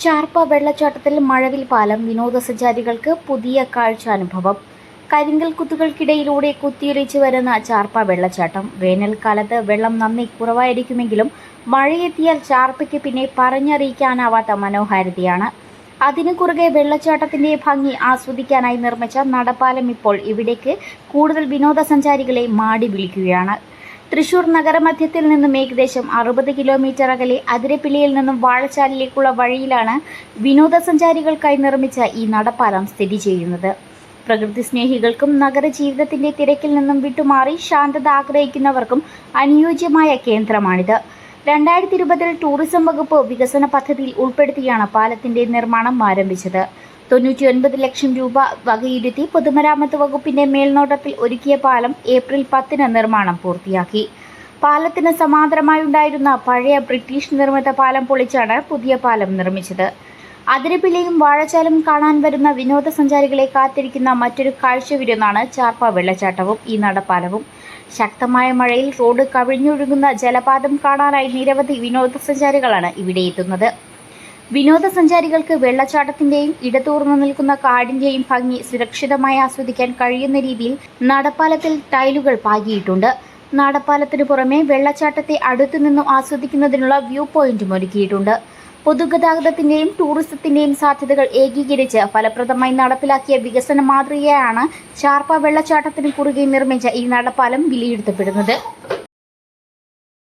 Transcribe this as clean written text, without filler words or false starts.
ചാർപ്പ വെള്ളച്ചാട്ടത്തിൽ മഴവിൽ പാലം വിനോദസഞ്ചാരികൾക്ക് പുതിയ കാഴ്ചാനുഭവം. കരിങ്കൽ കുത്തുകൾക്കിടയിലൂടെ കുത്തിയൊലിച്ചു വരുന്ന ചാർപ്പ വെള്ളച്ചാട്ടം. വേനൽക്കാലത്ത് വെള്ളം നന്നേ കുറവായിരിക്കുമെങ്കിലും മഴയെത്തിയാൽ ചാർപ്പയ്ക്ക് പിന്നെ പറഞ്ഞറിയിക്കാനാവാത്ത മനോഹാരിതയാണ്. അതിനു കുറുകെ വെള്ളച്ചാട്ടത്തിന്റെ ഭംഗി ആസ്വദിക്കാനായി നിർമ്മിച്ച നടപ്പാലം ഇപ്പോൾ ഇവിടേക്ക് കൂടുതൽ വിനോദസഞ്ചാരികളെ മാടി വിളിക്കുകയാണ്. തൃശൂർ നഗരമധ്യത്തിൽ നിന്നും ഏകദേശം 60 കിലോമീറ്റർ അകലെ അതിരപ്പിള്ളിയിൽ നിന്നും വാഴച്ചാലിലേക്കുള്ള വഴിയിലാണ് വിനോദസഞ്ചാരികൾക്കായി നിർമ്മിച്ച ഈ നടപ്പാലം സ്ഥിതി ചെയ്യുന്നത്. പ്രകൃതി സ്നേഹികൾക്കും നഗരജീവിതത്തിന്റെ തിരക്കിൽ നിന്നും വിട്ടുമാറി ശാന്തത ആഗ്രഹിക്കുന്നവർക്കും അനുയോജ്യമായ കേന്ദ്രമാണിത്. 2020 ടൂറിസം വകുപ്പ് വികസന പദ്ധതിയിൽ ഉൾപ്പെടുത്തിയാണ് പാലത്തിന്റെ നിർമ്മാണം ആരംഭിച്ചത്. 99 ലക്ഷം രൂപ വകയിരുത്തി പൊതുമരാമത്ത് വകുപ്പിന്റെ മേൽനോട്ടത്തിൽ ഒരുക്കിയ പാലം ഏപ്രിൽ 10 നിർമ്മാണം പൂർത്തിയാക്കി. പാലത്തിന് സമാന്തരമായുണ്ടായിരുന്ന പഴയ ബ്രിട്ടീഷ് നിർമ്മിത പാലം പൊളിച്ചാണ് പുതിയ പാലം നിർമ്മിച്ചത്. അതിരപ്പിള്ളിയും വാഴച്ചാലും കാണാൻ വരുന്ന വിനോദസഞ്ചാരികളെ കാത്തിരിക്കുന്ന മറ്റൊരു കാഴ്ചവിരുന്നാണ് ചാർപ്പ വെള്ളച്ചാട്ടവും ഈ നടപ്പാലവും. ശക്തമായ മഴയിൽ റോഡ് കവിഞ്ഞൊഴുകുന്ന ജലപാതം കാണാനായി നിരവധി വിനോദസഞ്ചാരികളാണ് ഇവിടെ എത്തുന്നത്. വിനോദസഞ്ചാരികൾക്ക് വെള്ളച്ചാട്ടത്തിന്റെയും ഇടതൂർന്നു നിൽക്കുന്ന കാടിന്റെയും ഭംഗി സുരക്ഷിതമായി ആസ്വദിക്കാൻ കഴിയുന്ന രീതിയിൽ നടപ്പാലത്തിൽ ടൈലുകൾ പാകിയിട്ടുണ്ട്. നടപ്പാലത്തിനു പുറമെ വെള്ളച്ചാട്ടത്തെ അടുത്തുനിന്നും ആസ്വദിക്കുന്നതിനുള്ള വ്യൂ പോയിന്റും ഒരുക്കിയിട്ടുണ്ട്. പൊതുഗതാഗതത്തിന്റെയും ടൂറിസത്തിന്റെയും സാധ്യതകൾ ഏകീകരിച്ച് ഫലപ്രദമായി നടപ്പിലാക്കിയ വികസന മാതൃകയാണ് ചാർപ്പ വെള്ളച്ചാട്ടത്തിന് കുറുകെ നിർമ്മിച്ച ഈ നടപ്പാലം വിലയിരുത്തപ്പെടുന്നത്.